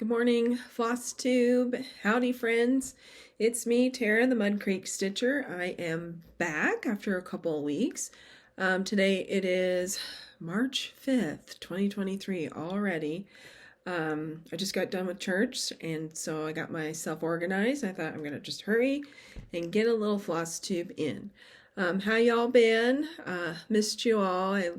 Good morning, Flosstube. Howdy, friends. It's me, Tara, the Mudcreek Stitcher. I am back after a couple of weeks. Today it is March 5th, 2023 already. I just got done with church, and so I got myself organized. I thought I'm going to just hurry and get a little Flosstube in. How y'all been? Missed you all. I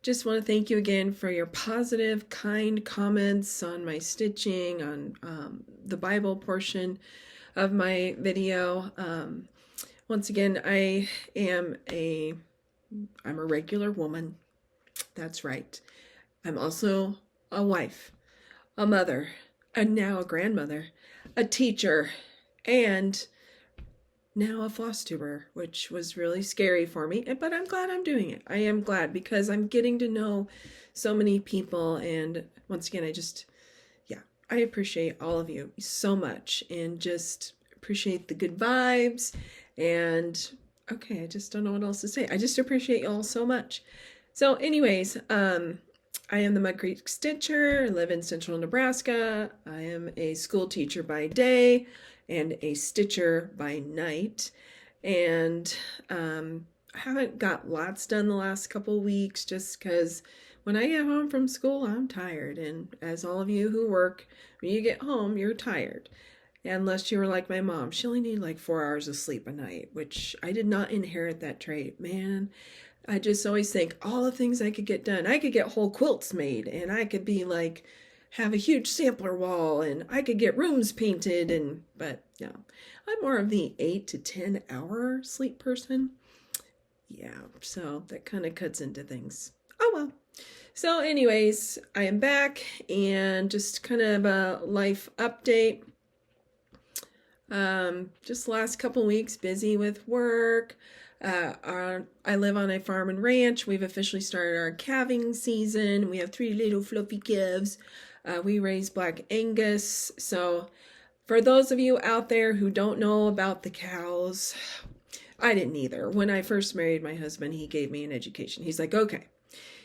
just want to thank you again for your positive, kind comments on my stitching, on the Bible portion of my video. Once again, I'm a regular woman. That's right. I'm also a wife, a mother, and now a grandmother, a teacher, and now a floss tuber, which was really scary for me, but I'm glad I'm doing it. I am glad because I'm getting to know so many people, and once again, I appreciate all of you so much, and just appreciate the good vibes, and okay, I just don't know what else to say. I just appreciate you all so much. So anyways, I am the Mudcreek Stitcher. I live in central Nebraska. I am a school teacher by day and a stitcher by night. And I haven't got lots done the last couple weeks just because when I get home from school, I'm tired. And as all of you who work, when you get home, you're tired. Unless you were like my mom. She only needed like 4 hours of sleep a night, which I did not inherit that trait. Man, I just always think all the things I could get done. I could get whole quilts made, and I could be like, have a huge sampler wall, and I could get rooms painted, but yeah, I'm more of the 8 to 10 hour sleep person. Yeah, so that kind of cuts into things. Oh well. So anyways, I am back, and just kind of a life update. Just the last couple weeks, busy with work. I live on a farm and ranch. We've officially started our calving season. We have 3 little fluffy calves. We raise Black Angus. So for those of you out there who don't know about the cows, I didn't either. When I first married my husband, he gave me an education. He's like, okay,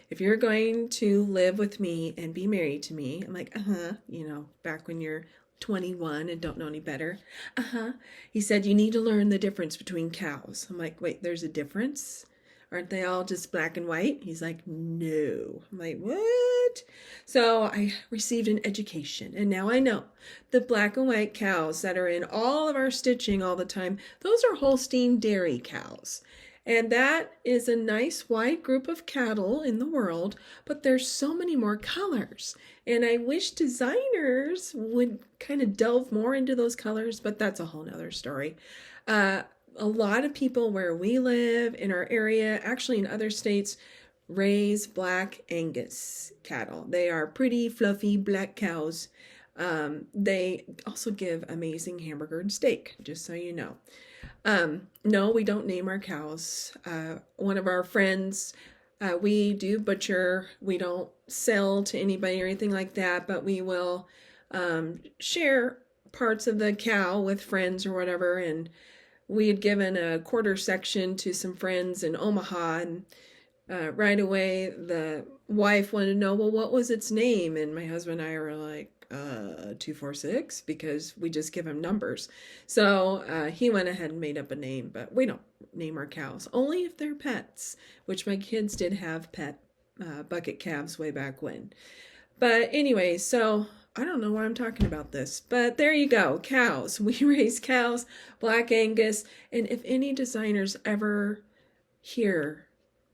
if you're going to live with me and be married to me, I'm like, back when you're 21 and don't know any better. He said, you need to learn the difference between cows. I'm like, wait, there's a difference? Aren't they all just black and white? He's like, no. I'm like, what? So I received an education, and now I know the black and white cows that are in all of our stitching all the time, those are Holstein dairy cows. And that is a nice wide group of cattle in the world, but there's so many more colors. And I wish designers would kind of delve more into those colors, but that's a whole nother story. A lot of people where we live in our area, actually in other states, raise Black Angus cattle. They are pretty fluffy black cows. They also give amazing hamburger and steak, just so you know. No, we don't name our cows. One of our friends, we do butcher. We don't sell to anybody or anything like that, but we will share parts of the cow with friends or whatever. And we had given a quarter section to some friends in Omaha, and right away the wife wanted to know, well, what was its name? And my husband and I were like, 246, because we just give him numbers. So he went ahead and made up a name, but we don't name our cows, only if they're pets, which my kids did have pet bucket calves way back when. But anyway, so I don't know why I'm talking about this, but there you go, cows. We raise cows, Black Angus, and if any designers ever hear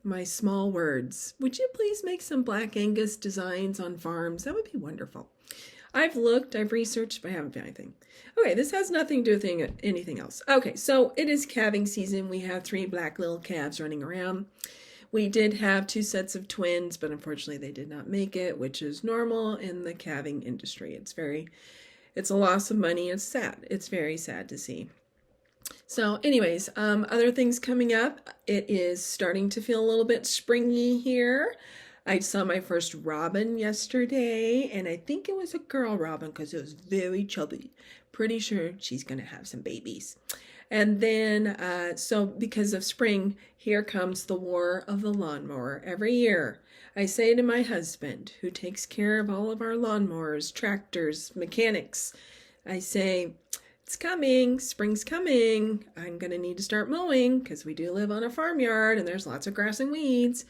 my small words, would you please make some Black Angus designs on farms? That would be wonderful. I've looked, I've researched, but I haven't found anything. Okay, this has nothing to do with anything else. Okay, so it is calving season. We have 3 black little calves running around. We did have 2 sets of twins, but unfortunately they did not make it, which is normal in the calving industry. It's a loss of money. It's sad. It's very sad to see. So anyways, other things coming up. It is starting to feel a little bit springy here. I saw my first robin yesterday, and I think it was a girl robin because it was very chubby. Pretty sure she's going to have some babies. And then, so because of spring, here comes the war of the lawnmower. Every year, I say to my husband, who takes care of all of our lawnmowers, tractors, mechanics, I say, it's coming, spring's coming. I'm going to need to start mowing because we do live on a farmyard and there's lots of grass and weeds.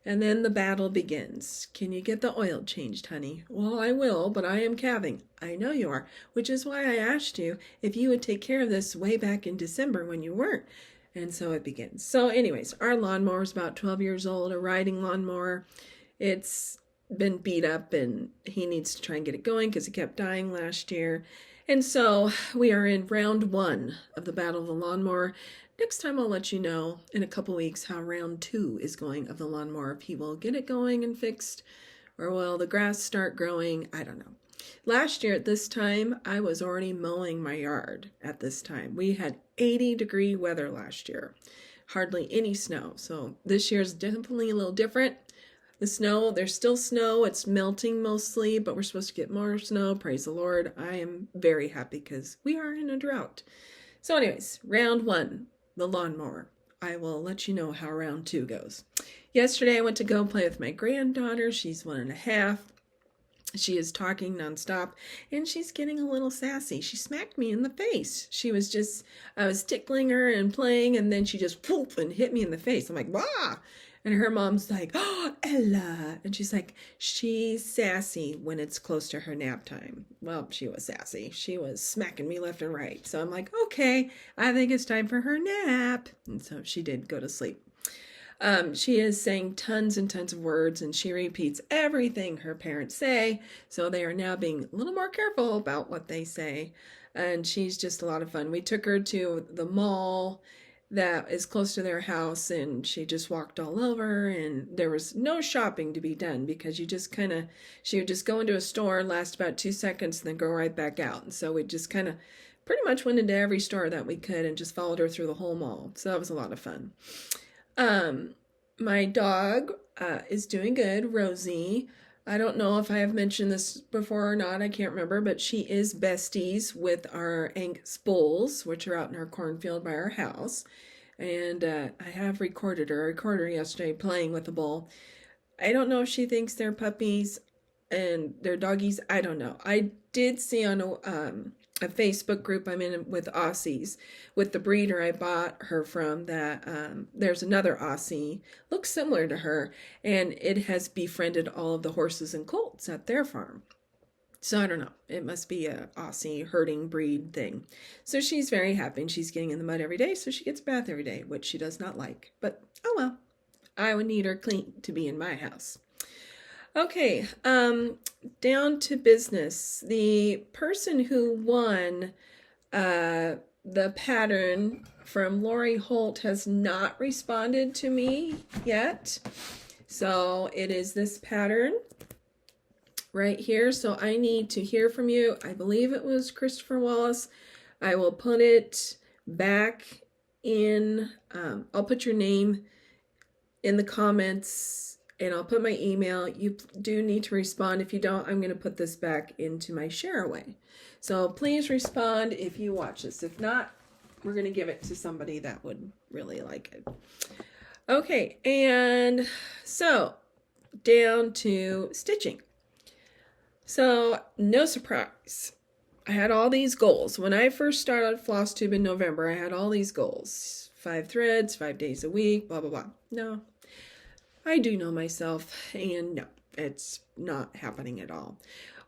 And then the battle begins. Can you get the oil changed, honey? Well, I will, but I am calving. I know you are, which is why I asked you if you would take care of this way back in December when you weren't. And so it begins. So anyways, our lawnmower is about 12 years old, a riding lawnmower. It's been beat up and he needs to try and get it going because it kept dying last year. And so we are in round 1 of the battle of the lawnmower. Next time I'll let you know in a couple weeks how round 2 is going of the lawnmower. If he will get it going and fixed, or will the grass start growing? I don't know. Last year at this time, I was already mowing my yard at this time. We had 80-degree weather last year. Hardly any snow. So this year is definitely a little different. The snow, there's still snow. It's melting mostly, but we're supposed to get more snow. Praise the Lord. I am very happy because we are in a drought. So anyways, round 1. The lawnmower. I will let you know how round 2 goes. Yesterday I went to go play with my granddaughter. She's 1.5. She is talking nonstop and she's getting a little sassy. She smacked me in the face. I was tickling her and playing and then she just poof and hit me in the face. I'm like, "Wah!" And her mom's like, "Oh, Ella." And she's like, she's sassy when it's close to her nap time. Well, she was sassy. She was smacking me left and right. So I'm like, okay, I think it's time for her nap. And so she did go to sleep. She is saying tons and tons of words and she repeats everything her parents say. So they are now being a little more careful about what they say. And she's just a lot of fun. We took her to the mall that is close to their house and she just walked all over and there was no shopping to be done because she would just go into a store, last about 2 seconds and then go right back out. And so we just kind of pretty much went into every store that we could and just followed her through the whole mall. So that was a lot of fun. My dog is doing good, Rosie. I don't know if I have mentioned this before or not. I can't remember, but she is besties with our Angus bulls, which are out in our cornfield by our house. And I have recorded her. I recorded her yesterday playing with the bull. I don't know if she thinks they're puppies and they're doggies. I don't know. I did see on a Facebook group I'm in with Aussies, with the breeder I bought her from, that there's another Aussie, looks similar to her, and it has befriended all of the horses and colts at their farm. So I don't know. It must be a Aussie herding breed thing. So she's very happy and she's getting in the mud every day. So she gets a bath every day, which she does not like. But oh well, I would need her clean to be in my house. Okay, down to business. The person who won the pattern from Lori Holt has not responded to me yet. So it is this pattern right here. So I need to hear from you. I believe it was Christopher Wallace. I will put it back in, I'll put your name in the comments and I'll put my email. You do need to respond. If you don't, I'm going to put this back into my share away. So please respond if you watch this. If not, we're going to give it to somebody that would really like it. Okay, and so down to stitching. So no surprise, I had all these goals. When I first started Flosstube in November, I had all these goals. 5 threads, 5 days a week, blah, blah, blah. No, I do know myself, and no, it's not happening at all.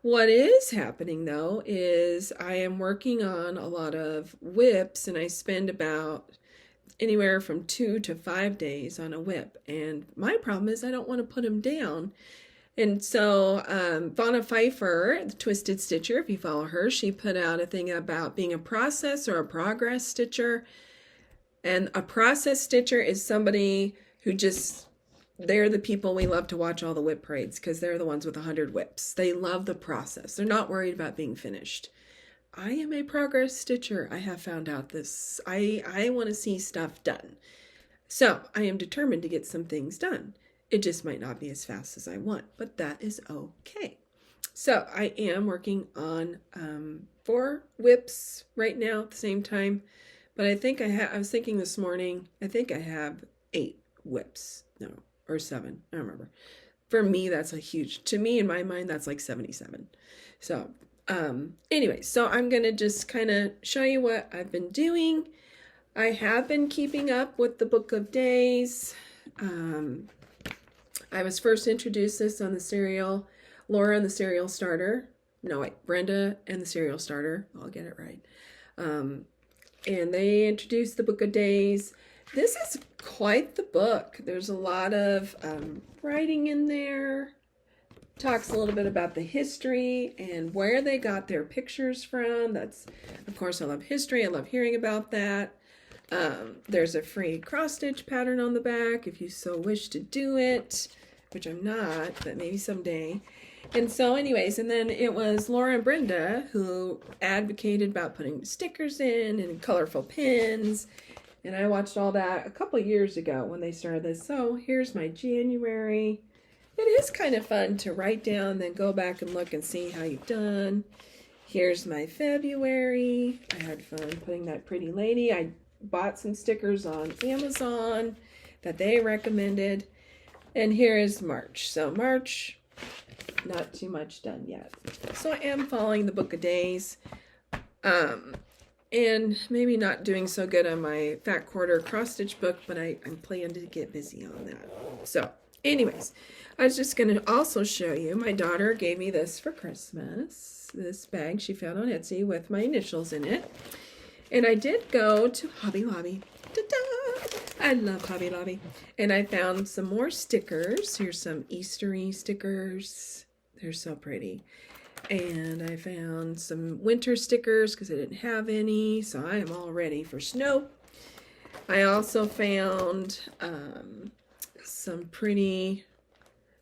What is happening, though, is I am working on a lot of whips, and I spend about anywhere from 2 to 5 days on a whip. And my problem is I don't want to put them down. And so Vonna Pfeiffer, the Twisted Stitcher, if you follow her, she put out a thing about being a process or a progress stitcher. And a process stitcher is somebody who just, they're the people we love to watch all the whip parades because they're the ones with 100 whips. They love the process. They're not worried about being finished. I am a progress stitcher. I have found out this. I want to see stuff done. So I am determined to get some things done. It just might not be as fast as I want, but that is okay. So I am working on 4 whips right now at the same time. but I think I was thinking this morning, I think I have 8 whips. No, or 7. I don't remember. For me, that's a huge, to me, in my mind, that's like 77. So, anyway, so I'm going to just kind of show you what I've been doing. I have been keeping up with the Book of Days. I was first introduced this on the cereal, Laura and the Cereal Starter. No, wait, Brenda and the Cereal Starter. I'll get it right. And they introduced the Book of Days. This is quite the book. There's a lot of writing in there. Talks a little bit about the history and where they got their pictures from. That's, of course, I love history. I love hearing about that. There's a free cross-stitch pattern on the back if you so wish to do it, which I'm not, but maybe someday. And so anyways, and then it was Laura and Brenda who advocated about putting stickers in and colorful pins. And I watched all that a couple years ago when they started this. So here's my January. It is kind of fun to write down, then go back and look and see how you've done. Here's my February. I had fun putting that pretty lady. I bought some stickers on Amazon that they recommended. And here is March. So March, not too much done yet. So I am following the Book of Days. And maybe not doing so good on my Fat Quarter cross-stitch book, but I'm planning to get busy on that. So anyways, I was just going to also show you, my daughter gave me this for Christmas. This bag she found on Etsy with my initials in it. And I did go to Hobby Lobby. Ta-da! I love Hobby Lobby. And I found some more stickers. Here's some Eastery stickers. They're so pretty. And I found some winter stickers because I didn't have any. So I am all ready for snow. I also found some pretty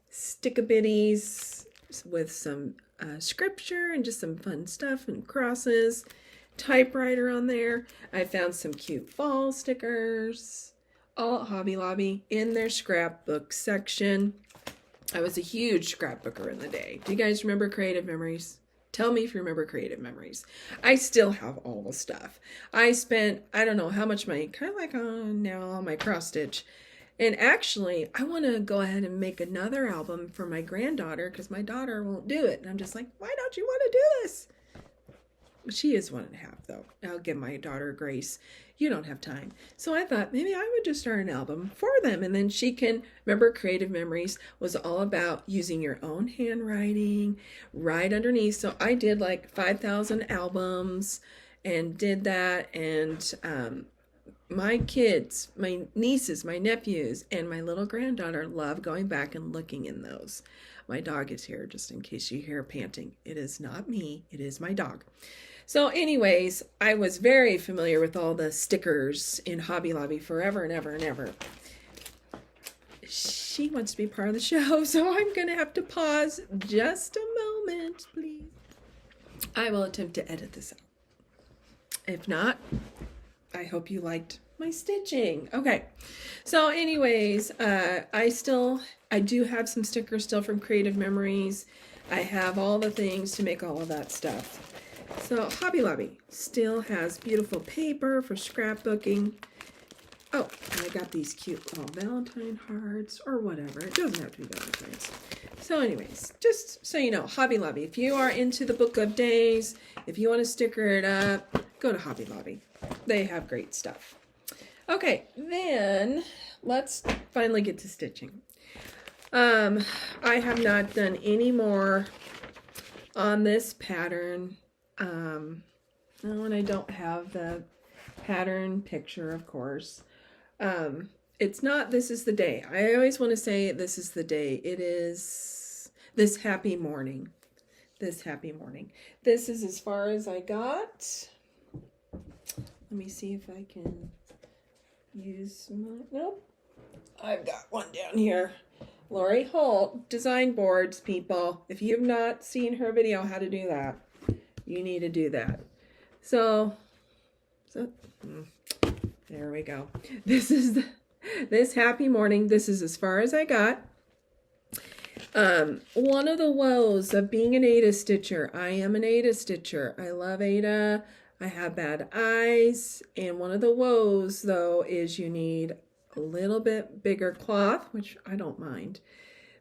stick-a-bitties with some scripture and just some fun stuff and crosses. Typewriter on there. I found some cute fall stickers, all at Hobby Lobby in their scrapbook section. I was a huge scrapbooker in the day. Do you guys remember Creative Memories? Tell me if you remember Creative Memories. I still have all the stuff. I spent, I don't know how much money, kind of like on now on my cross stitch. And actually, I want to go ahead and make another album for my granddaughter because my daughter won't do it. And I'm just like, why don't you want to do this? She is 1.5 though. I'll give my daughter grace. You don't have time. So I thought maybe I would just start an album for them. And then she can, remember Creative Memories was all about using your own handwriting right underneath. So I did like 5,000 albums and did that. And my kids, my nieces, my nephews, and my little granddaughter love going back and looking in those. My dog is here just in case you hear panting. It is not me. It is my dog. So anyways, I was very familiar with all the stickers in Hobby Lobby forever and ever and ever. She wants to be part of the show, so I'm going to have to pause just a moment, please. I will attempt to edit this out. If not, I hope you liked my stitching. Okay, so anyways, I do have some stickers still from Creative Memories. I have all the things to make all of that stuff. So Hobby Lobby still has beautiful paper for scrapbooking. Oh, and I got these cute little Valentine hearts or whatever. It doesn't have to be Valentine's. So anyways, just so you know, Hobby Lobby. If you are into the Book of Days, if you want to sticker it up, go to Hobby Lobby. They have great stuff. Okay, then let's finally get to stitching. I have not done any more on this pattern. And I don't have the pattern picture, of course. It's not This Is the Day. I always want to say this is the day. It is This Happy Morning. This Happy Morning. This is as far as I got. Let me see if I can use my, nope. I've got one down here. Lori Holt, Design Boards, people. If you have not seen her video how to do that, you need to do that. So there we go. This is this Happy Morning. This is as far as I got. One of the woes of being an Ada stitcher. I am an Ada stitcher. I love Ada. I have bad eyes, and one of the woes, though, is you need a little bit bigger cloth, which I don't mind,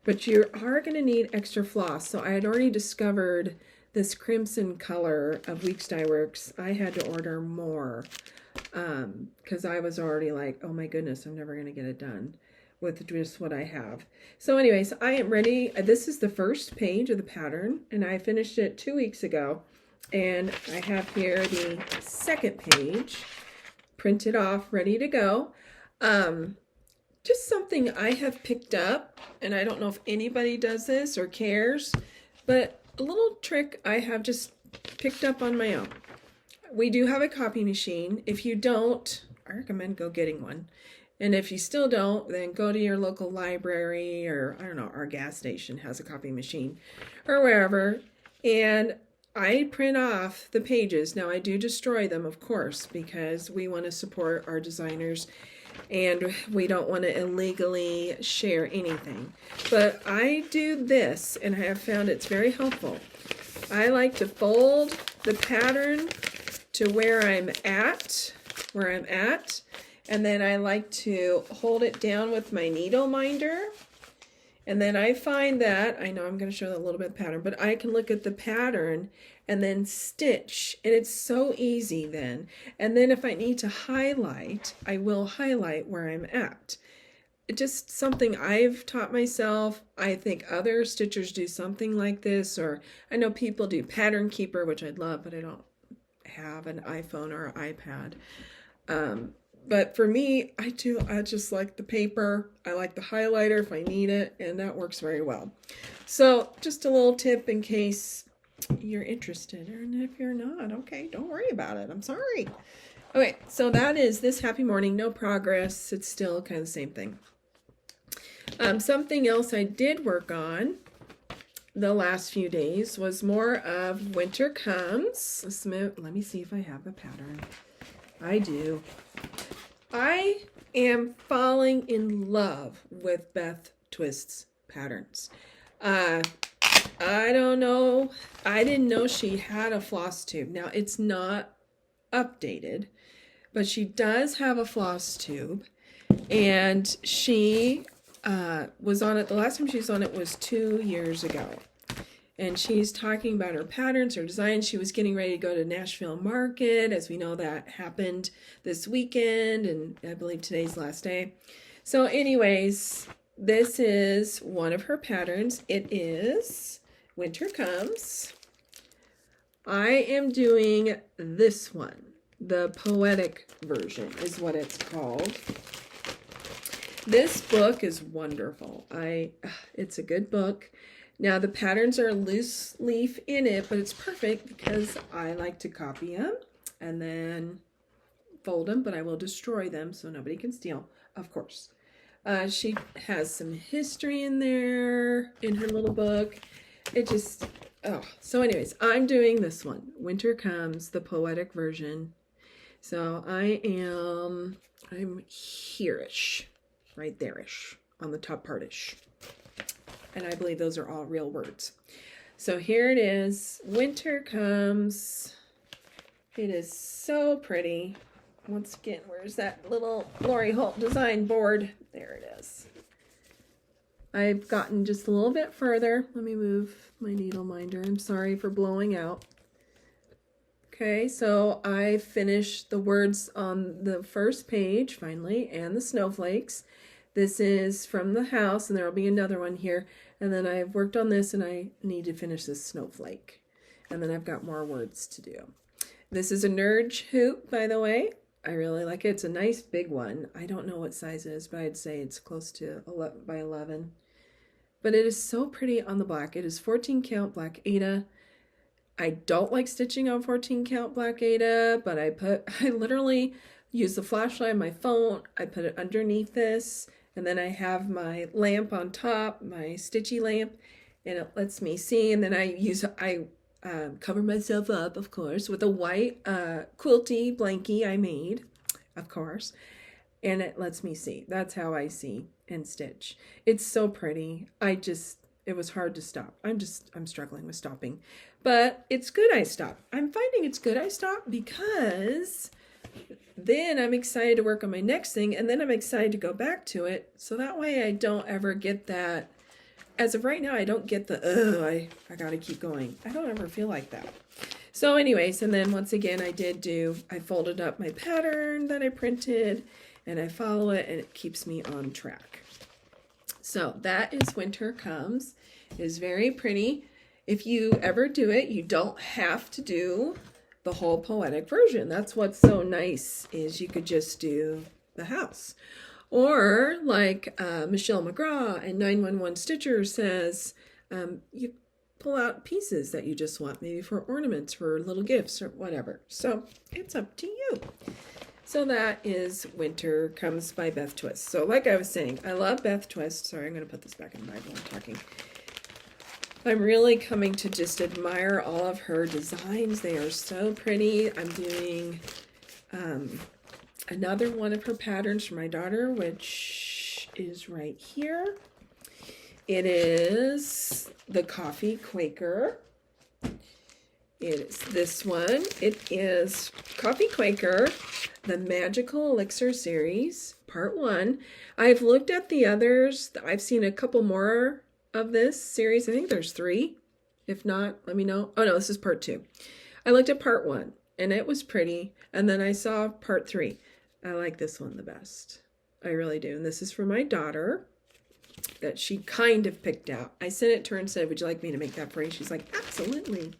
but you are going to need extra floss. So I had already discovered this crimson color of Weeks Dye Works. I had to order more because I was already like, oh my goodness, I'm never going to get it done with just what I have. So anyways, I am ready. This is the first page of the pattern, and I finished it 2 weeks ago. And I have here the second page printed off, ready to go. Just something I have picked up, and I don't know if anybody does this or cares, but a little trick I have just picked up on my own. We do have a copy machine. If you don't, I recommend go getting one. And if you still don't, then go to your local library, or I don't know, our gas station has a copy machine or wherever. And I print off the pages. Now I do destroy them, of course, because we want to support our designers and we don't want to illegally share anything. But I do this, and I have found it's very helpful. I like to fold the pattern to where I'm at, and then I like to hold it down with my needle minder. And then I find that, I know I'm going to show a little bit of pattern, but I can look at the pattern and then stitch, and it's so easy then. And then if I need to highlight, I will highlight where I'm at. It's just something I've taught myself. I think other stitchers do something like this, or I know people do Pattern Keeper, which I'd love, but I don't have an iPhone or an iPad. But for me, I just like the paper. I like the highlighter if I need it, and that works very well. So just a little tip in case you're interested, and if you're not, okay, don't worry about it. I'm sorry. Okay, so that is this Happy Morning, no progress. It's still kind of the same thing. Something else I did work on the last few days was more of Winter Comes. Let me see if I have a pattern. I do. I am falling in love with Beth Twist's patterns. I don't know. I didn't know she had a floss tube. Now, it's not updated, but she does have a floss tube, and she was on it. The last time she was on it was 2 years ago. And she's talking about her patterns, her designs. She was getting ready to go to Nashville Market. As we know, that happened this weekend, and I believe today's the last day. So anyways, this is one of her patterns. It is Winter Comes. I am doing this one. The poetic version is what it's called. This book is wonderful. It's a good book. Now, the patterns are loose leaf in it, but it's perfect because I like to copy them and then fold them, but I will destroy them so nobody can steal, of course. She has some history in there in her little book. So anyways, I'm doing this one. Winter Comes, the poetic version. So I'm here-ish, right there-ish, on the top part-ish. And I believe those are all real words. So here it is. Winter Comes. It is so pretty. Once again, where's that little Lori Holt design board? There it is. I've gotten just a little bit further. Let me move my needle minder. I'm sorry for blowing out. Okay, so I finished the words on the first page, finally, and the snowflakes. This is from the house, and there will be another one here. And then I've worked on this, and I need to finish this snowflake. And then I've got more words to do. This is a Nurge hoop, by the way. I really like it. It's a nice big one. I don't know what size it is, but I'd say it's close to 11 by 11. But it is so pretty on the black. It is 14 count black Aida. I don't like stitching on 14 count black Aida, but I literally use the flashlight on my phone. I put it underneath this. And then I have my lamp on top, my stitchy lamp, and it lets me see. And then I cover myself up, of course, with a white quilty blankie I made, of course, and it lets me see. That's how I see and stitch. It's so pretty. It was hard to stop. I'm struggling with stopping. But it's good I stopped. I'm finding it's good I stopped because then I'm excited to work on my next thing, and then I'm excited to go back to it. So that way I don't ever get that. As of right now, I don't get the, I got to keep going. I don't ever feel like that. So anyways, and then once again, I folded up my pattern that I printed, and I follow it, and it keeps me on track. So that is Winter Comes. It is very pretty. If you ever do it, you don't have to do the whole poetic version. That's what's so nice, is you could just do the house. Or like Michelle McGraw and 911 Stitcher says, you pull out pieces that you just want, maybe for ornaments, for little gifts, or whatever. So it's up to you. So that is Winter Comes by Beth Twist. So like I was saying, I love Beth Twist. Sorry, I'm going to put this back in the Bible while I'm talking. I'm really coming to just admire all of her designs. They are so pretty. I'm doing another one of her patterns for my daughter, which is right here. It is the Coffee Quaker. It is this one. It is Coffee Quaker, the Magical Elixir series, part 1. I've looked at the others. I've seen a couple more of this series. I think there's 3. If not, let me know. Oh no, this is part 2. I looked at part 1 and it was pretty. And then I saw part 3. I like this one the best. I really do. And this is for my daughter that she kind of picked out. I sent it to her and said, would you like me to make that for you? She's like, absolutely.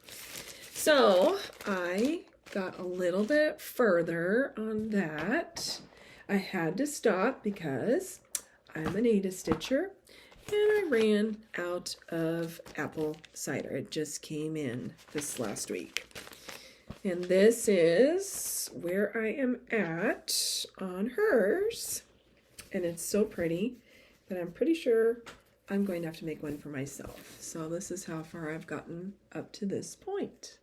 So I got a little bit further on that. I had to stop because I'm an Ada Stitcher and I ran out of apple cider. It just came in this last week. And this is where I am at on hers. And it's so pretty that I'm pretty sure I'm going to have to make one for myself. So this is how far I've gotten up to this point.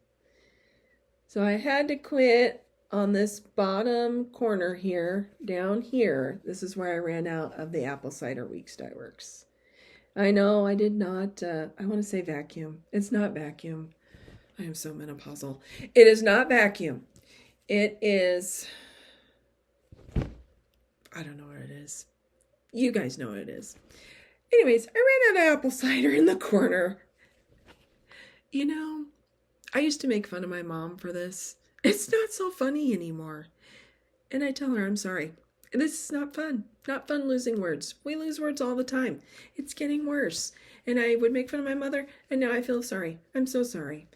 So I had to quit on this bottom corner here, down here. This is where I ran out of the apple cider Weeks Dye Works. I know I did not, I want to say vacuum. It's not vacuum. I am so menopausal. It is not vacuum. It is, I don't know what it is. You guys know what it is. Anyways, I ran out of apple cider in the corner. You know, I used to make fun of my mom for this. It's not so funny anymore. And I tell her I'm sorry. This is not fun. Not fun losing words. We lose words all the time. It's getting worse. And I would make fun of my mother, and now I feel sorry. I'm so sorry.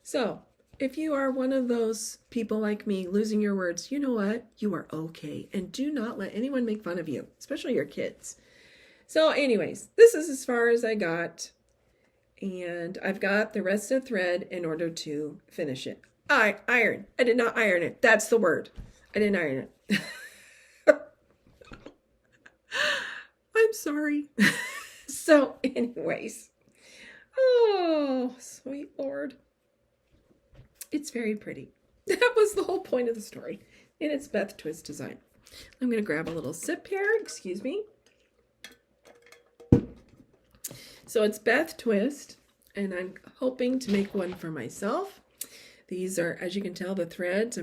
So, if you are one of those people like me losing your words, you know what? You are okay. And do not let anyone make fun of you, especially your kids. So anyways, this is as far as I got. And I've got the rest of the thread in order to finish it. Iron. I did not iron it. That's the word. I didn't iron it. I'm sorry. So anyways. Oh, sweet Lord. It's very pretty. That was the whole point of the story. And it's Beth Twist design. I'm going to grab a little sip here. Excuse me. So it's Beth Twist, and I'm hoping to make one for myself. These are, as you can tell, the threads.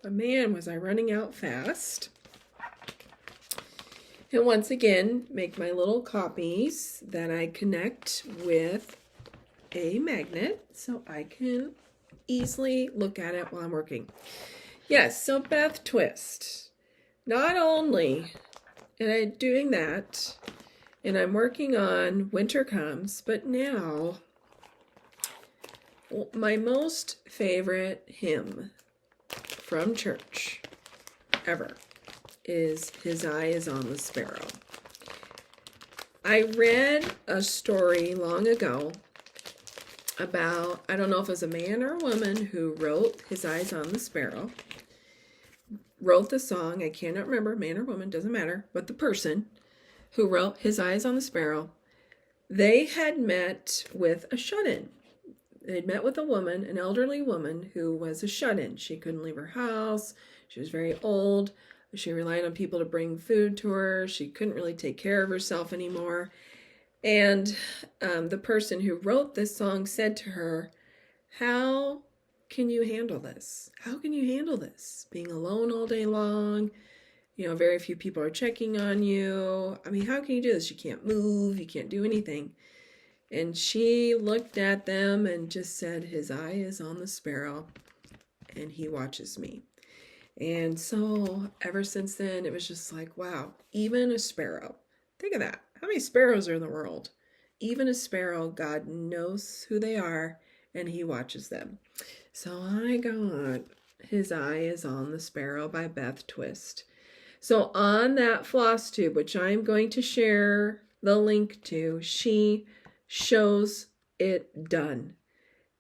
Man, was I running out fast. And once again, make my little copies that I connect with a magnet so I can easily look at it while I'm working. Yes, so Beth Twist. Not only am I doing that, and I'm working on Winter Comes, but now my most favorite hymn from church ever is His Eye is on the Sparrow. I read a story long ago about, I don't know if it was a man or a woman who wrote His Eyes on the Sparrow, wrote the song, I cannot remember, man or woman, doesn't matter, but the person who wrote His Eyes on the Sparrow, they had met with a shut-in. They'd met with a woman, an elderly woman who was a shut-in. She couldn't leave her house. She was very old. She relied on people to bring food to her. She couldn't really take care of herself anymore. And the person who wrote this song said to her, how can you handle this? How can you handle this? Being alone all day long, you know, very few people are checking on you. I mean, how can you do this? You can't move, you can't do anything. And she looked at them and just said, his eye is on the sparrow and he watches me. And so ever since then, it was just like, wow, even a sparrow. Think of that. How many sparrows are in the world? Even a sparrow, God knows who they are and he watches them. So I got His Eye is on the Sparrow by Beth Twist. So on that floss tube, which I'm going to share the link to, she shows it done.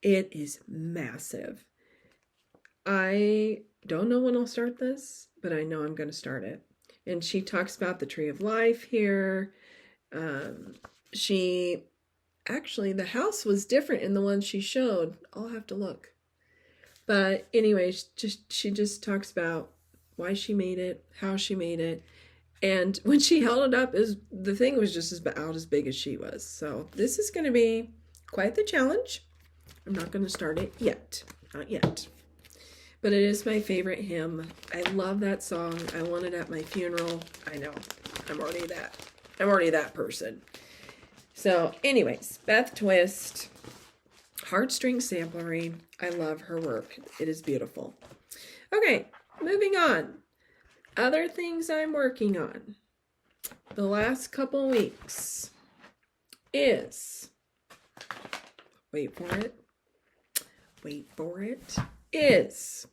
It is massive. I don't know when I'll start this, but I know I'm going to start it. And she talks about the tree of life here. Actually, the house was different in the one she showed. I'll have to look. But anyway, she just talks about why she made it, how she made it. And when she held it up, the thing was just about as big as she was. So this is going to be quite the challenge. I'm not going to start it yet. Not yet. But it is my favorite hymn. I love that song. I want it at my funeral. I know. I'm already that person. So anyways, Beth Twist, heartstring samplery. I love her work. It is beautiful. Okay, moving on. Other things I'm working on the last couple weeks is, wait for it, is,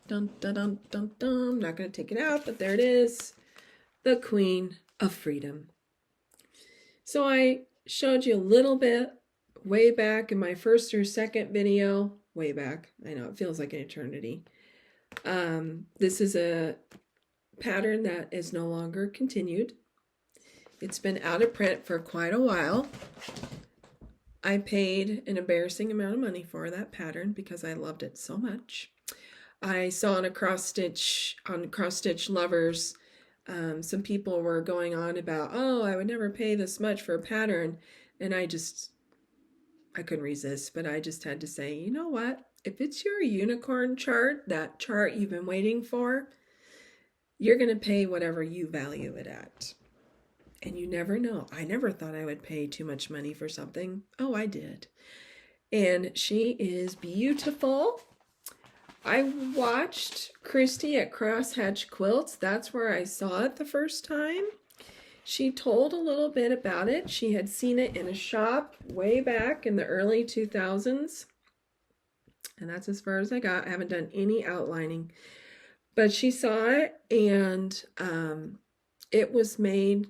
dun dun dun dun dun, I'm not going to take it out, but there it is, the Queen of Freedom. So I showed you a little bit way back in my first or second video, way back, I know it feels like an eternity. This is a pattern that is no longer continued. It's been out of print for quite a while. I paid an embarrassing amount of money for that pattern because I loved it so much. I saw on Cross Stitch Lovers, some people were going on about, oh, I would never pay this much for a pattern. And I couldn't resist, but I just had to say, you know what? If it's your unicorn chart, that chart you've been waiting for, you're going to pay whatever you value it at. And you never know. I never thought I would pay too much money for something. Oh, I did. And she is beautiful. I watched Christy at Crosshatch Quilts. That's where I saw it the first time. She told a little bit about it. She had seen it in a shop way back in the early 2000s. And that's as far as I got. I haven't done any outlining. But she saw it, and it was made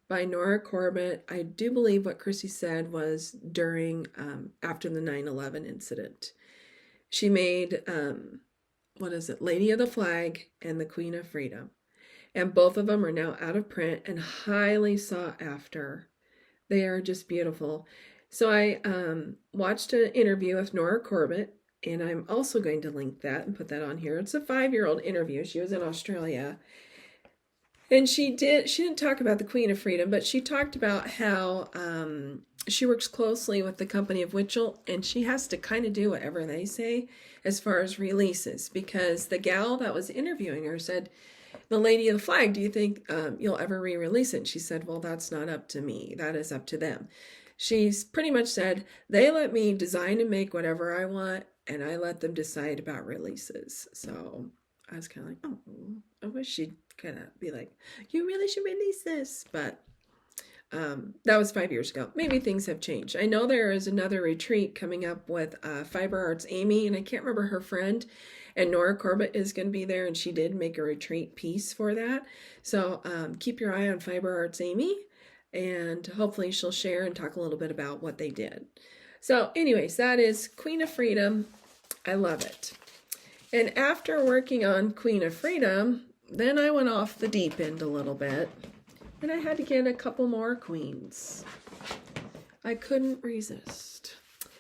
by Nora Corbett. I do believe what Chrissy said was during, after the 9/11 incident. She made, Lady of the Flag and the Queen of Freedom. And both of them are now out of print and highly sought after. They are just beautiful. So I watched an interview with Nora Corbett, and I'm also going to link that and put that on here. It's a 5-year-old interview. She was in Australia. And she didn't talk about the Queen of Freedom, but she talked about how she works closely with the company of Witchell, and she has to kind of do whatever they say as far as releases, because the gal that was interviewing her said, the Lady of the Flag, do you think you'll ever re-release it? And she said, well, that's not up to me. That is up to them. She's pretty much said, they let me design and make whatever I want, and I let them decide about releases. So I was kind of like, oh, I wish she'd kind of be like, you really should release this. But that was 5 years ago. Maybe things have changed. I know there is another retreat coming up with Fiber Arts Amy, and I can't remember her friend. And Nora Corbett is going to be there, and she did make a retreat piece for that. So keep your eye on Fiber Arts Amy, and hopefully she'll share and talk a little bit about what they did. So anyways, that is Queen of Freedom. I love it. And after working on Queen of Freedom, then I went off the deep end a little bit, and I had to get a couple more queens. I couldn't resist.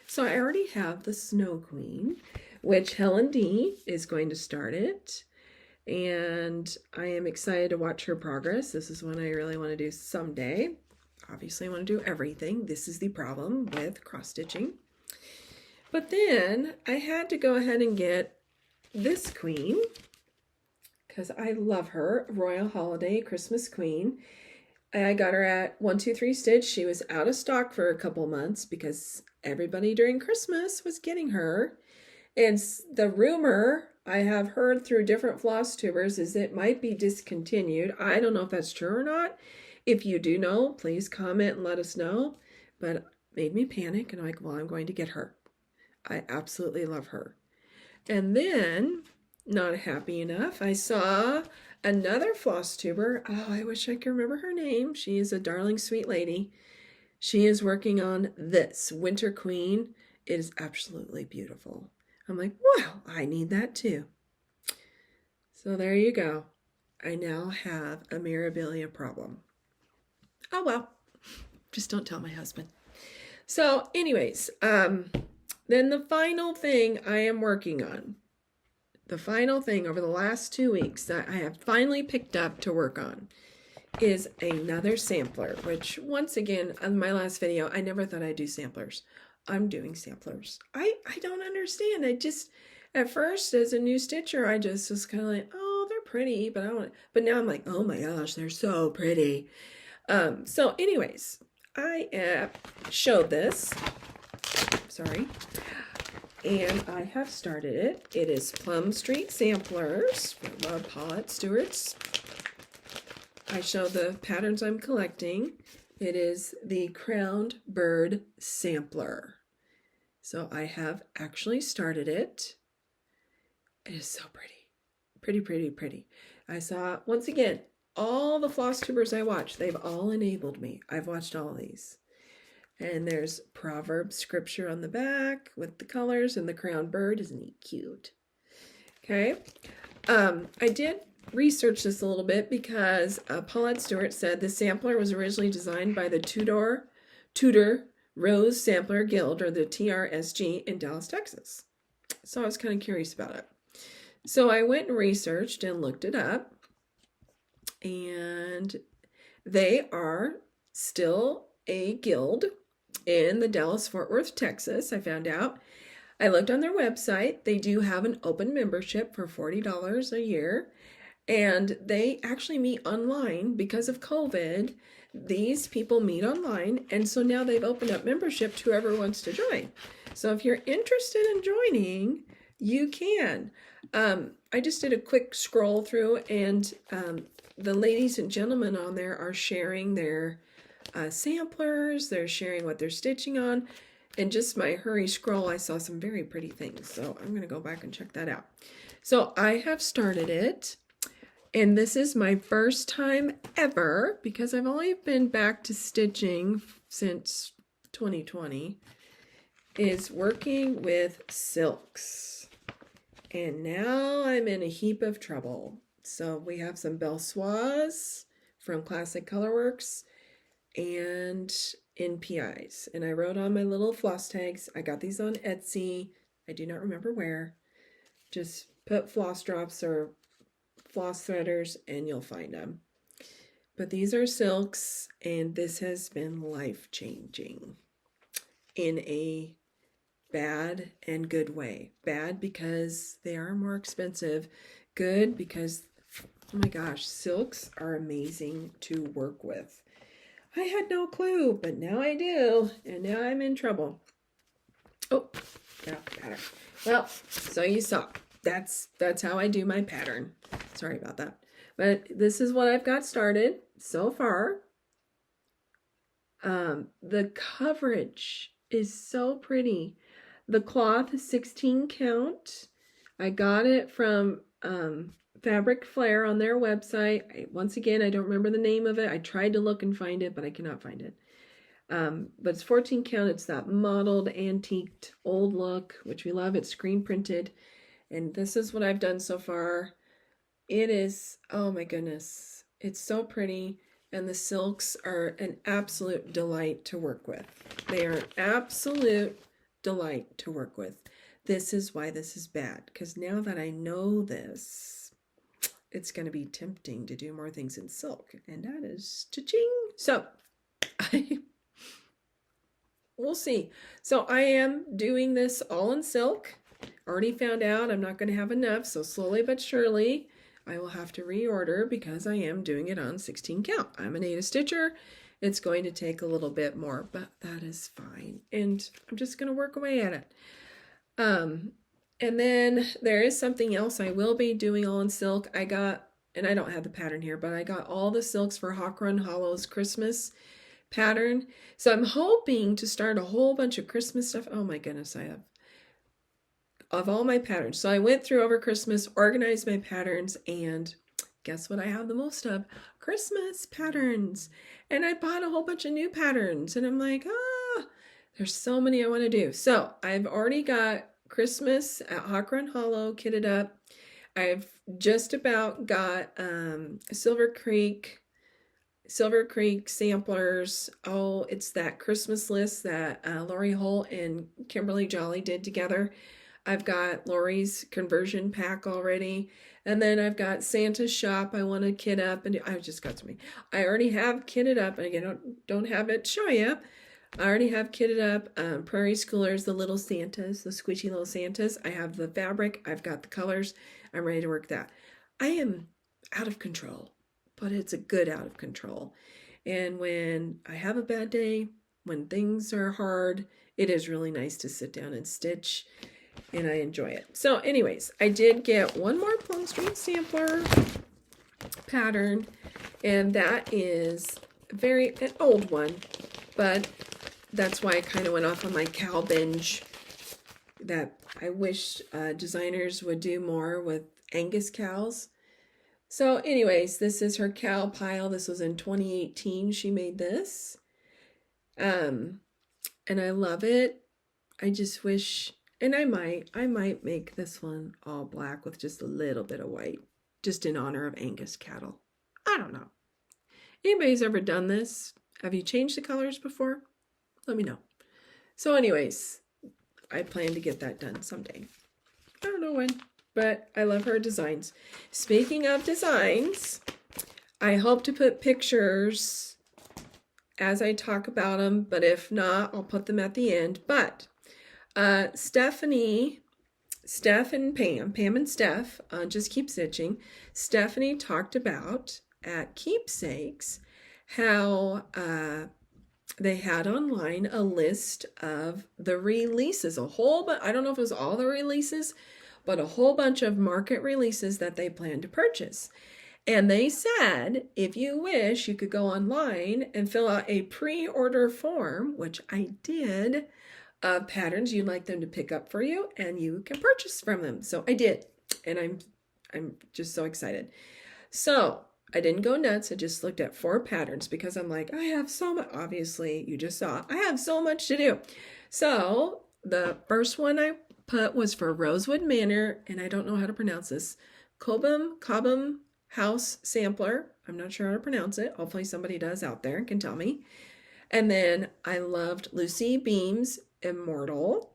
So I already have the Snow Queen, which Helen D is going to start it. And I am excited to watch her progress. This is one I really want to do someday. obviously I want to do everything. This is the problem with cross stitching. But then I had to go ahead and get this queen because I love her, Royal Holiday Christmas Queen. I got her at 123 Stitch. She was out of stock for a couple months because everybody during Christmas was getting her. And the rumor I have heard through different floss tubers is it might be discontinued. I don't know if that's true or not. If you do know, please comment and let us know. But it made me panic, and I'm like, well, I'm going to get her. I absolutely love her. And then, not happy enough, I saw another floss tuber. Oh, I wish I could remember her name. She is a darling, sweet lady. She is working on this Winter Queen. It is absolutely beautiful. I'm like, wow, I need that too. So there you go. I now have a Mirabilia problem. Oh well, just don't tell my husband. So anyways, then the final thing I am working on, the final thing over the last 2 weeks that I have finally picked up to work on is another sampler, which once again, on my last video, I never thought I'd do samplers. I'm doing samplers. I don't understand. At first, as a new stitcher, I just was kind of like, oh, they're pretty, but now I'm like, oh my gosh, they're so pretty. So anyways, I showed this, sorry, and I have started it. It is Plum Street Samplers from Paulette Stewart's. I show the patterns I'm collecting. It is the Crowned Bird Sampler. So I have actually started it. It is so pretty. Pretty, pretty, pretty. I saw, once again, all the floss tubers I watch, they've all enabled me. I've watched all of these. And there's proverb scripture on the back with the colors, and the crowned bird. Isn't he cute? Okay. I did research this a little bit because Paulette Stewart said the sampler was originally designed by the Tudor Rose Sampler Guild, or the TRSG, in Dallas, Texas. So I was kind of curious about it. So I went and researched and looked it up, and they are still a guild in the Dallas-Fort Worth, Texas, I found out. I looked on their website. They do have an open membership for $40 a year, and they actually meet online because of COVID. These people meet online, and so now they've opened up membership to whoever wants to join. So if you're interested in joining, you can. I just did a quick scroll through, and the ladies and gentlemen on there are sharing their samplers. They're sharing what they're stitching on. And just my hurry scroll, I saw some very pretty things. So I'm going to go back and check that out. So I have started it. And this is my first time ever, because I've only been back to stitching since 2020, is working with silks. And now I'm in a heap of trouble. So we have some Belsoise from Classic Colorworks and NPIs. And I wrote on my little floss tags. I got these on Etsy. I do not remember where. Just put floss drops or floss threaders and you'll find them. But these are silks, and this has been life-changing in a bad and good way. Bad because they are more expensive. Good because, oh my gosh, silks are amazing to work with. I had no clue, but now I do, and now I'm in trouble. Oh, yeah, pattern. Well, so you saw. That's how I do my pattern. Sorry about that. But this is what I've got started so far. The coverage is so pretty. The cloth is 16 count. I got it from Fabric Flair on their website. Once again, I don't remember the name of it. I tried to look and find it, but I cannot find it. But it's 14 count. It's that mottled, antiqued, old look, which we love. It's screen printed. And this is what I've done so far. It is, oh my goodness, it's so pretty. And the silks are an absolute delight to work with. They are an absolute delight to work with. This is why this is bad, because now that I know this, it's going to be tempting to do more things in silk, and that is cha-ching. So We'll see. So I am doing this all in silk. Already found out I'm not going to have enough, so slowly but surely I will have to reorder because I am doing it on 16 count. I'm an Ada Stitcher. It's going to take a little bit more, but that is fine. And I'm just going to work away at it. And then there is something else I will be doing all in silk. I got, and I don't have the pattern here, but I got all the silks for Hawk Run Hollow's Christmas pattern. So I'm hoping to start a whole bunch of Christmas stuff. Oh my goodness, I have of all my patterns. So I went through over Christmas, organized my patterns, and guess what I have the most of? Christmas patterns. And I bought a whole bunch of new patterns, and I'm like, there's so many I want to do. So I've already got Christmas at Hawk Run Hollow kitted up. I've just about got Silver Creek samplers. Oh, it's that Christmas list that Lori Holt and Kimberly Jolly did together. I've got Lori's conversion pack already. And then I've got Santa's shop I want to kit up. And I just got to me. I already have kitted up. And again, don't have it show you. I already have kitted up Prairie Schoolers, the little Santas, the squishy little Santas. I have the fabric. I've got the colors. I'm ready to work that. I am out of control, but it's a good out of control. And when I have a bad day, when things are hard, it is really nice to sit down and stitch, and I enjoy it. So anyways, I did get one more Plum Street sampler pattern, and that is an old one, but that's why I kind of went off on my cow binge that I wish designers would do more with Angus cows. So anyways, this is her cow pile. This was in 2018 she made this. And I love it. I just wish, and I might make this one all black with just a little bit of white, just in honor of Angus cattle. I don't know. Anybody's ever done this? Have you changed the colors before? Let me know. So anyways, I plan to get that done someday. I don't know when, but I love her designs. Speaking of designs, I hope to put pictures as I talk about them, but if not, I'll put them at the end. But Steph and Pam and Steph, just keep stitching. Stephanie talked about at Keepsakes how they had online a list of the releases, I don't know if it was all the releases, but a whole bunch of market releases that they plan to purchase. And they said, if you wish, you could go online and fill out a pre-order form, which I did, of patterns you'd like them to pick up for you, and you can purchase from them. So I did, and I'm just so excited. So I didn't go nuts. I just looked at 4 patterns because I'm like, I have so much. Obviously, you just saw, I have so much to do. So the first one I put was for Rosewood Manor, and I don't know how to pronounce this. Cobham House Sampler. I'm not sure how to pronounce it. Hopefully somebody does out there and can tell me. And then I loved Lucy Beam's Immortal.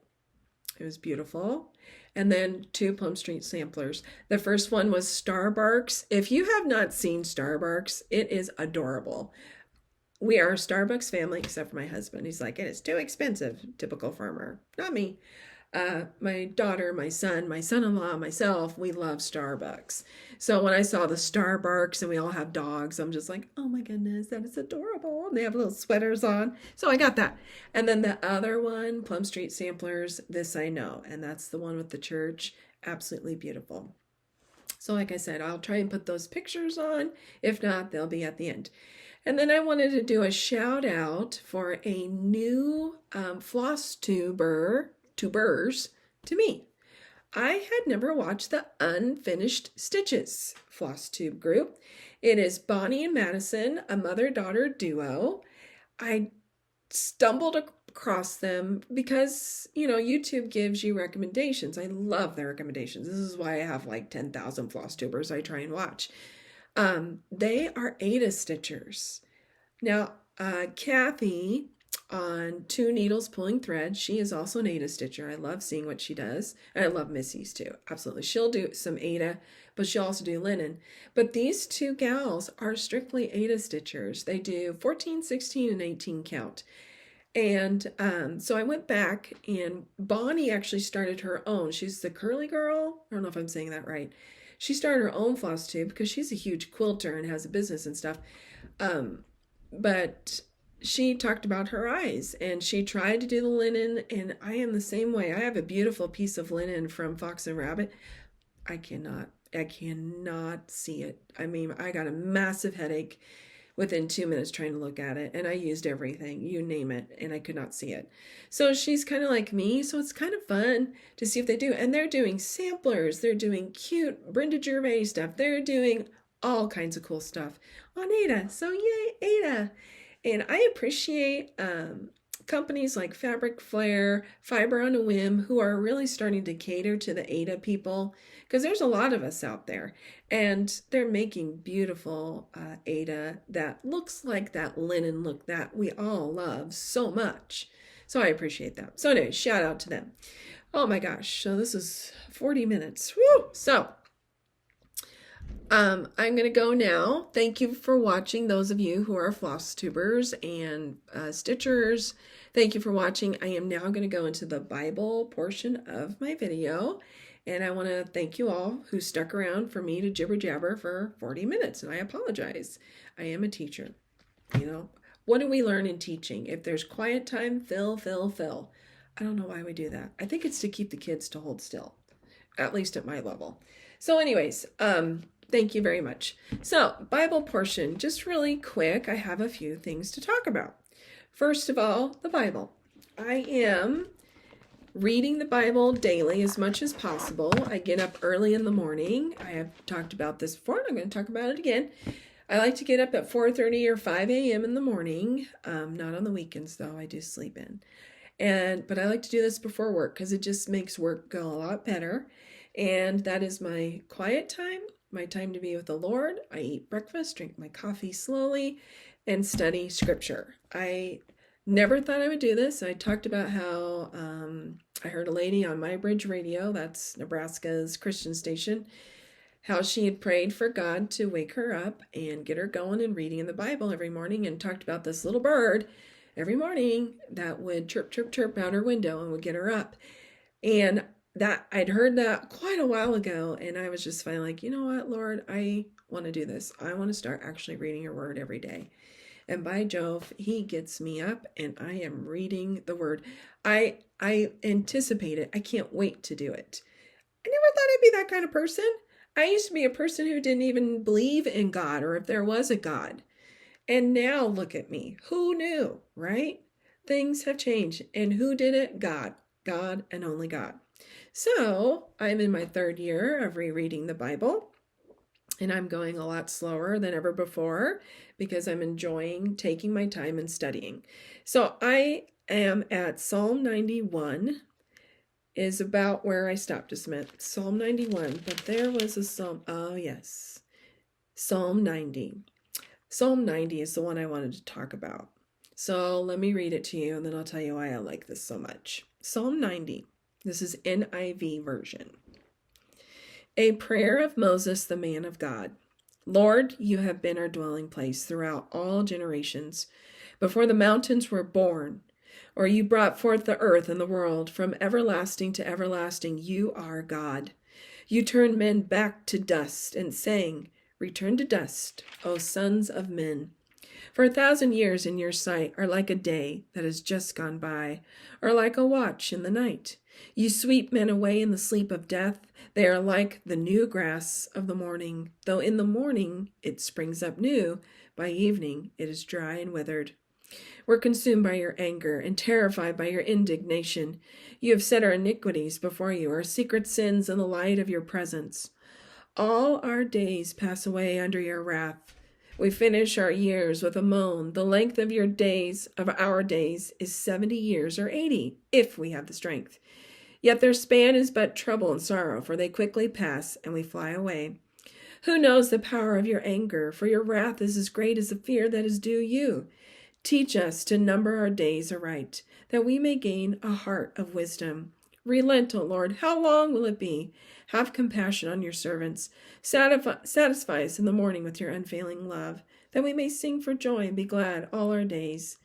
It was beautiful. And then 2 Plum Street samplers. The first one was Starbucks. If you have not seen Starbucks, it is adorable. We are a Starbucks family, except for my husband. He's like, it is too expensive. Typical farmer. Not me. My daughter, my son, my son-in-law, myself, we love Starbucks. So when I saw the Starbucks and we all have dogs, I'm just like, oh my goodness, that is adorable. And they have little sweaters on. So I got that. And then the other one, Plum Street Samplers, This I Know. And that's the one with the church. Absolutely beautiful. So like I said, I'll try and put those pictures on. If not, they'll be at the end. And then I wanted to do a shout out for a new Flosstubers to me. I had never watched the Unfinished Stitches Flosstube group. It is Bonnie and Madison, a mother-daughter duo. I stumbled across them because, YouTube gives you recommendations. I love their recommendations. This is why I have like 10,000 Flosstubers I try and watch. They are Ada Stitchers. Now, Kathy on 2 Needles Pulling Thread, she is also an Ada Stitcher. I love seeing what she does. And I love Missy's too. Absolutely. She'll do some Ada, but she'll also do linen. But these two gals are strictly Ada stitchers. They do 14, 16, and 18 count. And so I went back, and Bonnie actually started her own. She's the curly girl. I don't know if I'm saying that right. She started her own Flosstube because she's a huge quilter and has a business and stuff. But she talked about her eyes, and she tried to do the linen, and I am the same way. I have a beautiful piece of linen from Fox and Rabbit. I cannot see it. I mean, I got a massive headache within 2 minutes trying to look at it, and I used everything, you name it, and I could not see it. So she's kind of like me, so it's kind of fun to see if they do. And they're doing samplers, they're doing cute Brenda Gervais stuff, they're doing all kinds of cool stuff on Ada. So yay, Ada. And I appreciate companies like Fabric Flair, Fiber on a Whim, who are really starting to cater to the Ada people, because there's a lot of us out there, and they're making beautiful Ada that looks like that linen look that we all love so much. So I appreciate that. So anyway, shout out to them. Oh my gosh, so this is 40 minutes. Woo! So I'm going to go now. Thank you for watching, those of you who are floss tubers and stitchers. Thank you for watching. I am now going to go into the Bible portion of my video. And I want to thank you all who stuck around for me to jibber jabber for 40 minutes. And I apologize. I am a teacher. You know, what do we learn in teaching? If there's quiet time, fill. I don't know why we do that. I think it's to keep the kids to hold still, at least at my level. So anyways, thank you very much. So Bible portion, just really quick. I have a few things to talk about. First of all, the Bible. I am reading the Bible daily as much as possible. I get up early in the morning. I have talked about this before, and I'm going to talk about it again. I like to get up at 4:30 or 5 a.m. in the morning. Not on the weekends, though. I do sleep in. But I like to do this before work because it just makes work go a lot better. And that is my quiet time, my time to be with the Lord. I eat breakfast, drink my coffee slowly, and study scripture. I never thought I would do this. I talked about how I heard a lady on My Bridge Radio, that's Nebraska's Christian station, how she had prayed for God to wake her up and get her going and reading in the Bible every morning, and talked about this little bird every morning that would chirp, chirp, chirp out her window and would get her up. And that I'd heard that quite a while ago, and I was just finally like, you know what, Lord, I want to do this. I want to start actually reading your word every day. And by Jove, he gets me up and I am reading the word. I anticipate it. I can't wait to do it. I never thought I'd be that kind of person. I used to be a person who didn't even believe in God or if there was a God. And now look at me. Who knew, right? Things have changed. And who did it? God. God and only God. So I'm in my 3rd year of rereading the Bible. And I'm going a lot slower than ever before because I'm enjoying taking my time and studying. So I am at Psalm 91 is about where I stopped just a minute. Psalm 91, but there was a Psalm. Oh, yes. Psalm 90. Psalm 90 is the one I wanted to talk about. So let me read it to you and then I'll tell you why I like this so much. Psalm 90. This is NIV version. A prayer of Moses, the man of God. Lord, you have been our dwelling place throughout all generations. Before the mountains were born, or you brought forth the earth and the world, from everlasting to everlasting, you are God. You turned men back to dust and sang, return to dust, O sons of men. For 1,000 years in your sight are like a day that has just gone by, or like a watch in the night. You sweep men away in the sleep of death. They are like the new grass of the morning. Though in the morning it springs up new, by evening it is dry and withered. We're consumed by your anger and terrified by your indignation. You have set our iniquities before you, our secret sins in the light of your presence. All our days pass away under your wrath. We finish our years with a moan. The length of our days is 70 years or 80, if we have the strength. Yet their span is but trouble and sorrow, for they quickly pass, and we fly away. Who knows the power of your anger? For your wrath is as great as the fear that is due you. Teach us to number our days aright, that we may gain a heart of wisdom. Relent, O Lord. How long will it be? Have compassion on your servants. Satisfy us in the morning with your unfailing love, that we may sing for joy and be glad all our days.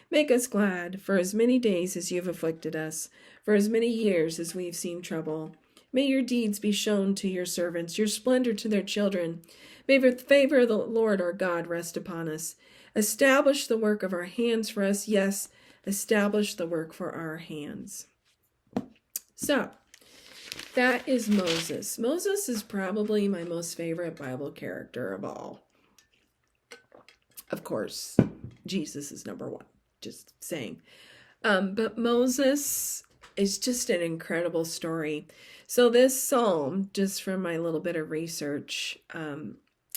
Make us glad for as many days as you have afflicted us, for as many years as we have seen trouble. May your deeds be shown to your servants, your splendor to their children. May the favor of the Lord our God rest upon us. Establish the work of our hands for us. Yes, establish the work for our hands. So, that is Moses. Moses is probably my most favorite Bible character of all. Of course, Jesus is number one, just saying. But Moses is just an incredible story. So this psalm, just from my little bit of research,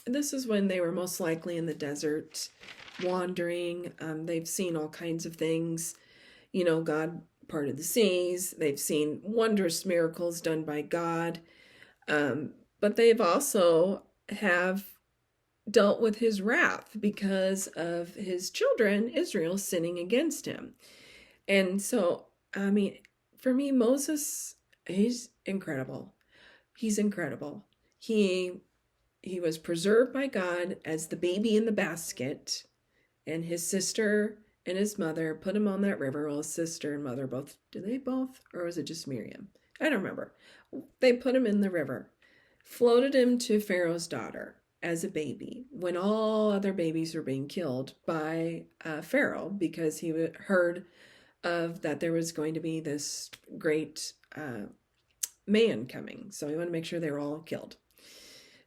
this is when they were most likely in the desert, wandering. They've seen all kinds of things. You know, God parted the seas. They've seen wondrous miracles done by God. But they've also have dealt with his wrath because of his children, Israel, sinning against him. And so, I mean, for me, Moses, he's incredible. He's incredible. He was preserved by God as the baby in the basket, and his sister and his mother put him on that river. Well, his sister and mother both, did they both? Or was it just Miriam? I don't remember. They put him in the river, floated him to Pharaoh's daughter as a baby when all other babies were being killed by Pharaoh, because he heard of that there was going to be this great man coming. So he wanted to make sure they were all killed.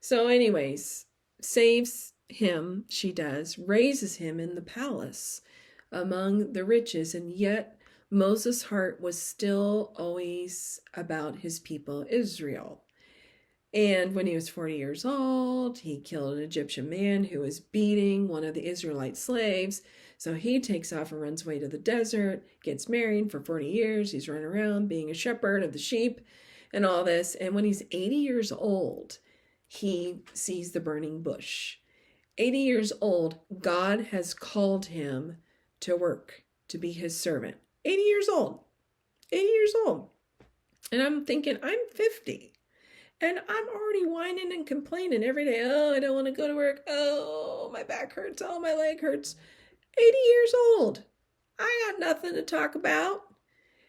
So anyways, saves him, she does, raises him in the palace among the riches, and yet Moses' heart was still always about his people, Israel. And when he was 40 years old, he killed an Egyptian man who was beating one of the Israelite slaves. So he takes off and runs away to the desert, gets married for 40 years. He's running around being a shepherd of the sheep and all this. And when he's 80 years old, he sees the burning bush. 80 years old, God has called him to work, to be his servant. 80 years old. 80 years old. And I'm thinking, I'm 50. And I'm already whining and complaining every day. Oh, I don't want to go to work. Oh, my back hurts. Oh, my leg hurts. 80 years old. I got nothing to talk about.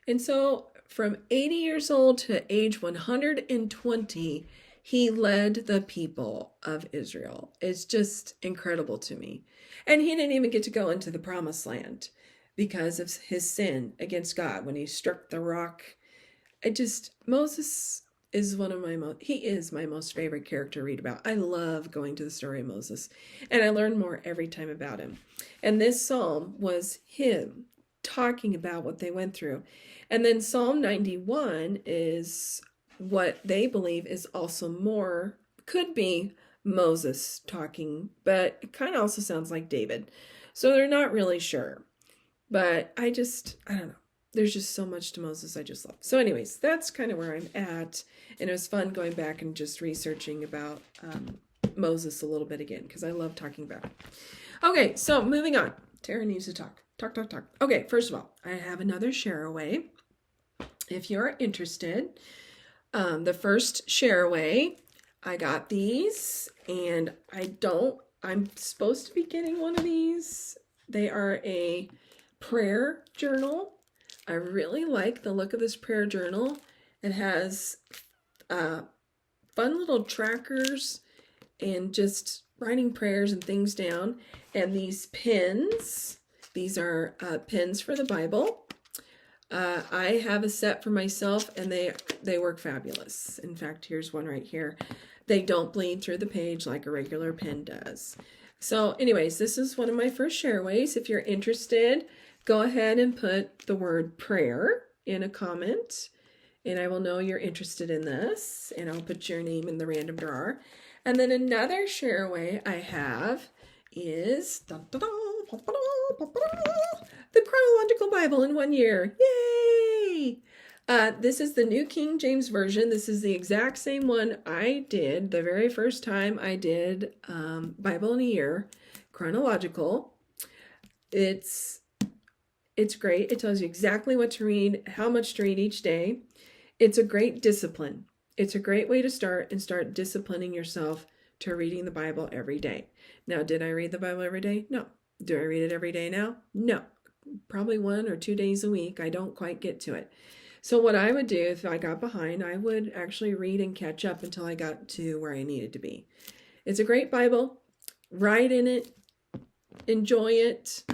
And so from 80 years old to age 120, he led the people of Israel. It's just incredible to me. And he didn't even get to go into the promised land because of his sin against God when he struck the rock. Moses is he is my most favorite character to read about. I love going to the story of Moses, and I learn more every time about him. And this psalm was him talking about what they went through. And then Psalm 91 is what they believe is also could be Moses talking, but it kind of also sounds like David. So they're not really sure. But I don't know. There's just so much to Moses I just love. So anyways, that's kind of where I'm at. And it was fun going back and just researching about Moses a little bit again, because I love talking about it. Okay, so moving on. Tara needs to talk. Talk. Okay, first of all, I have another share away. If you're interested, the first share away, I got these, and I'm supposed to be getting one of these. They are a prayer journal. I really like the look of this prayer journal. It has fun little trackers and just writing prayers and things down. And these pins, these are pins for the Bible. I have a set for myself, and they work fabulous. In fact, here's one right here. They don't bleed through the page like a regular pen does. So anyways, this is one of my first shareaways. If you're interested, go ahead and put the word prayer in a comment, and I will know you're interested in this, and I'll put your name in the random drawer. And then another shareaway I have is the Chronological Bible in 1 year. Yay! This is the New King James Version. This is the exact same one I did the very first time I did Bible in a year, chronological. It's great. It tells you exactly what to read, how much to read each day. It's a great discipline. It's a great way to start disciplining yourself to reading the Bible every day. Now, did I read the Bible every day? No. Do I read it every day now? No. Probably 1 or 2 days a week. I don't quite get to it. So what I would do if I got behind, I would actually read and catch up until I got to where I needed to be. It's a great Bible. Write in it. Enjoy it.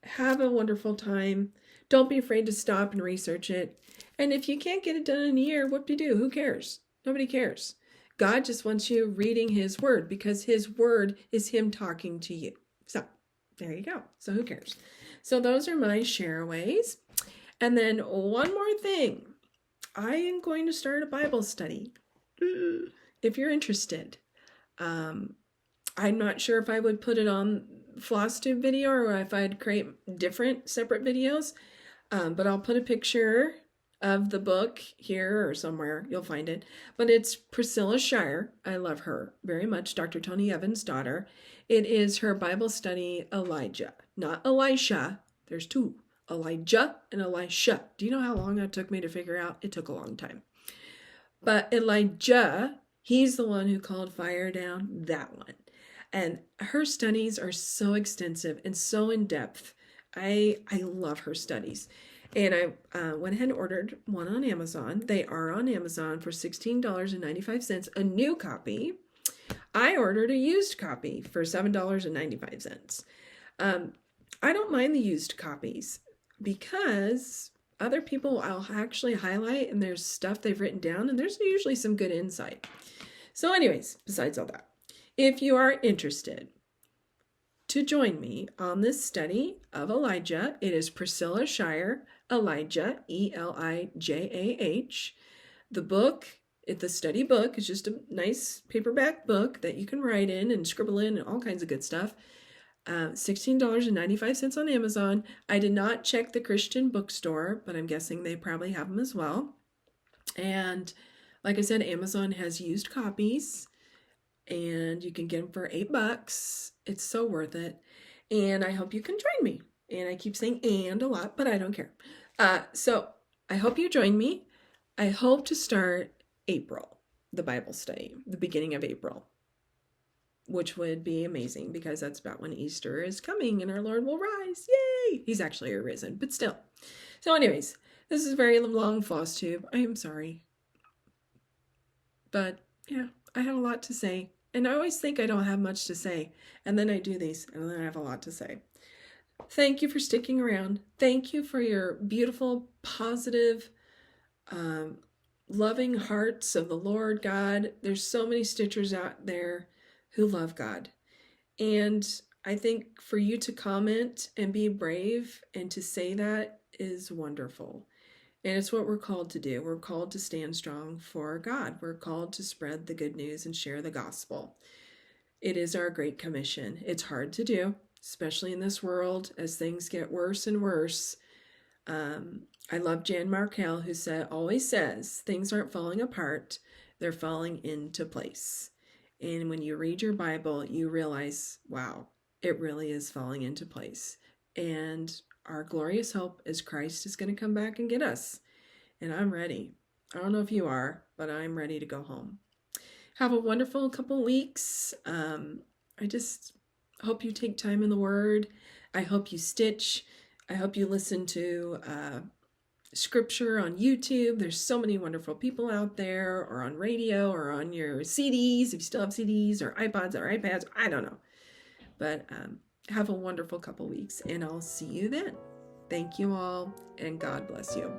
Have a wonderful time. Don't be afraid to stop and research it. And if you can't get it done in a year, whoop-de-doo, who cares? Nobody cares. God just wants you reading his word because his word is him talking to you. So there you go. So who cares? So those are my shareaways. And then one more thing. I am going to start a Bible study. If you're interested. I'm not sure if I would put it on Flosstube video or if I'd create different separate videos. But I'll put a picture of the book here or somewhere. You'll find it. But it's Priscilla Shirer. I love her very much. Dr. Tony Evans' daughter. It is her Bible study Elijah. Not Elisha. There's two. Elijah and Elisha. Do you know how long that took me to figure out? It took a long time. But Elijah, he's the one who called fire down. That one. And her studies are so extensive and so in depth. I love her studies. And I went ahead and ordered one on Amazon. They are on Amazon for $16.95, a new copy. I ordered a used copy for $7.95. I don't mind the used copies because other people I'll actually highlight and there's stuff they've written down and there's usually some good insight. So anyways, besides all that, if you are interested to join me on this study of Elijah, it is Priscilla Shirer, Elijah, Elijah. The book, the study book, is just a nice paperback book that you can write in and scribble in and all kinds of good stuff. $16.95 on Amazon. I did not check the Christian bookstore, but I'm guessing they probably have them as well. And like I said, Amazon has used copies and you can get them for $8. It's so worth it. And I hope you can join me. And I keep saying and a lot, but I don't care. So I hope you join me. I hope to start April, the Bible study, the beginning of April, which would be amazing because that's about when Easter is coming and our Lord will rise. Yay! He's actually arisen, but still. So anyways, this is a very long Flosstube. I am sorry. But yeah, I have a lot to say. And I always think I don't have much to say. And then I do these and then I have a lot to say. Thank you for sticking around. Thank you for your beautiful, positive, loving hearts of the Lord God. There's so many Stitchers out there who love God. And I think for you to comment and be brave and to say that is wonderful. And it's what we're called to do. We're called to stand strong for God. We're called to spread the good news and share the gospel. It is our great commission. It's hard to do, especially in this world as things get worse and worse. I love Jan Markell, who always says things aren't falling apart. They're falling into place. And when you read your Bible, you realize, wow, it really is falling into place. And our glorious hope is Christ is going to come back and get us. And I'm ready. I don't know if you are, but I'm ready to go home. Have a wonderful couple weeks. I just hope you take time in the Word. I hope you stitch. I hope you listen to scripture on YouTube. There's so many wonderful people out there, or on radio, or on your CDs, if you still have CDs, or iPods, or iPads, I don't know. But have a wonderful couple weeks, and I'll see you then. Thank you all, and God bless you.